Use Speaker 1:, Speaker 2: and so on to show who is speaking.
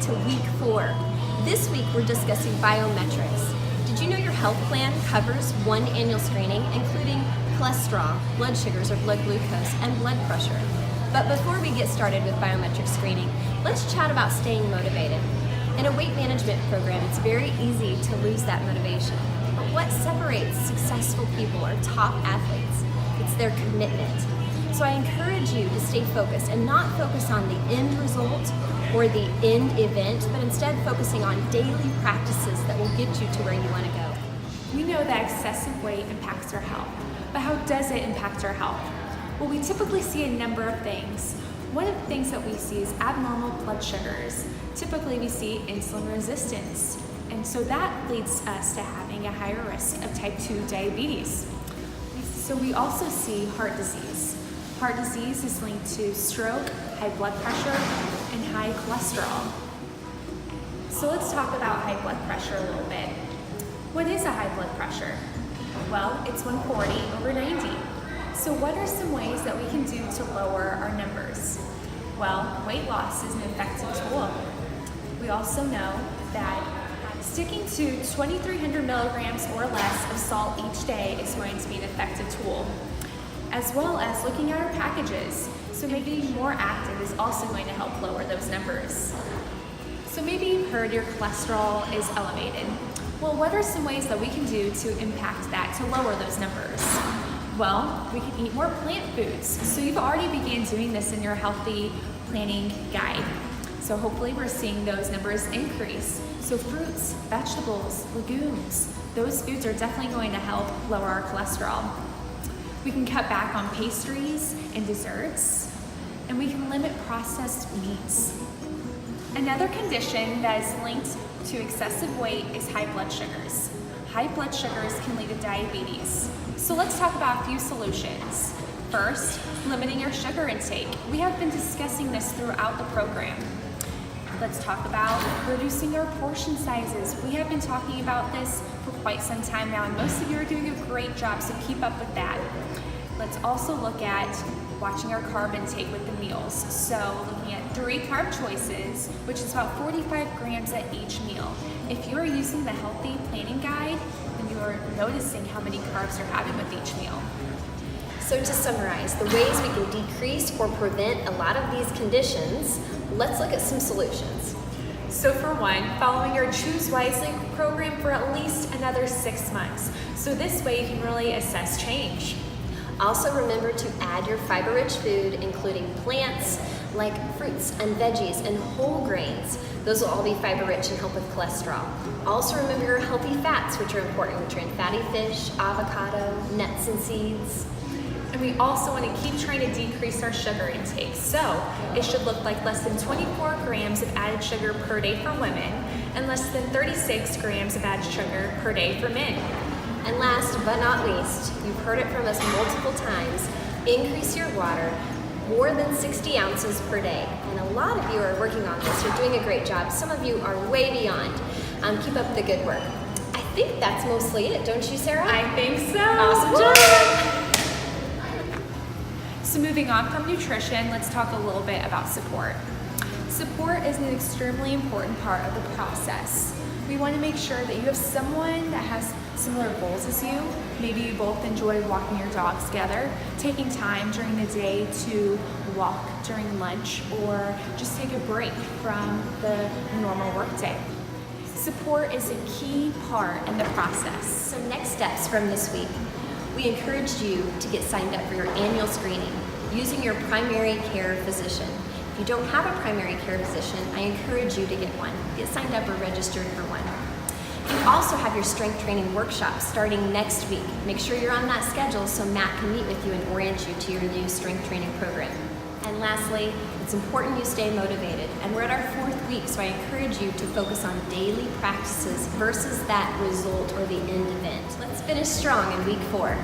Speaker 1: to week 4. This week we're discussing biometrics. Did you know your health plan covers one annual screening, including cholesterol, blood sugars or blood glucose, and blood pressure? But before we get started with biometric screening, let's chat about staying motivated. In a weight management program, it's very easy to lose that motivation. But what separates successful people or top athletes? It's their commitment. So I encourage you to stay focused and not focus on the end result or the end event, but instead focusing on daily practices that will get you to where you want to go.
Speaker 2: We know that excessive weight impacts our health, but how does it impact our health? Well, we typically see a number of things. One of the things that we see is abnormal blood sugars. Typically we see insulin resistance, and so that leads us to having a higher risk of type 2 diabetes. So we also see heart disease. Heart disease is linked to stroke, high blood pressure, and high cholesterol. So let's talk about high blood pressure a little bit. What is a high blood pressure? Well, it's 140/90. So what are some ways that we can do to lower our numbers? Well, weight loss is an effective tool. We also know that sticking to 2,300 milligrams or less of salt each day is going to be an effective tool, as well as looking at our packages. So maybe being more active is also going to help lower those numbers. So maybe you've heard your cholesterol is elevated. Well, what are some ways that we can do to impact that, to lower those numbers? Well, we can eat more plant foods. So you've already began doing this in your healthy planning guide. So hopefully we're seeing those numbers increase. So fruits, vegetables, legumes, those foods are definitely going to help lower our cholesterol. We can cut back on pastries and desserts, and we can limit processed meats. Another condition that is linked to excessive weight is high blood sugars. High blood sugars can lead to diabetes. So let's talk about a few solutions. First, limiting your sugar intake. We have been discussing this throughout the program. Let's talk about reducing our portion sizes. We have been talking about this for quite some time now, and most of you are doing a great job, so keep up with that. Let's also look at watching our carb intake with the meals. So looking at 3 carb choices, which is about 45 grams at each meal. If you are using the healthy planning guide, then you are noticing how many carbs you're having with each meal.
Speaker 1: So to summarize, the ways we can decrease or prevent a lot of these conditions, let's look at some solutions.
Speaker 2: So for one, following your Choose Wisely program for at least another 6 months. So this way you can really assess change.
Speaker 1: Also remember to add your fiber-rich food, including plants like fruits and veggies and whole grains. Those will all be fiber-rich and help with cholesterol. Also remember your healthy fats, which are important, which are in fatty fish, avocado, nuts and seeds.
Speaker 2: And we also want to keep trying to decrease our sugar intake. So it should look like less than 24 grams of added sugar per day for women and less than 36 grams of added sugar per day for men.
Speaker 1: And last but not least, you've heard it from us multiple times, increase your water more than 60 ounces per day. And a lot of you are working on this. You're doing a great job. Some of you are way beyond. Keep up the good work. I think that's mostly it, don't you, Sarah?
Speaker 2: I think so.
Speaker 1: Awesome job.
Speaker 2: So moving on from nutrition, let's talk a little bit about support. Support is an extremely important part of the process. We want to make sure that you have someone that has similar goals as you. Maybe you both enjoy walking your dogs together, taking time during the day to walk during lunch, or just take a break from the normal workday. Support is a key part in the process.
Speaker 1: So next steps from this week. We encourage you to get signed up for your annual screening using your primary care physician. If you don't have a primary care physician, I encourage you to get one. Get signed up or registered for one. You also have your strength training workshop starting next week. Make sure you're on that schedule so Matt can meet with you and orient you to your new strength training program. And lastly, it's important you stay motivated. And we're at our 4th week, so I encourage you to focus on daily practices versus that result or the end event. Let's finish strong in week 4.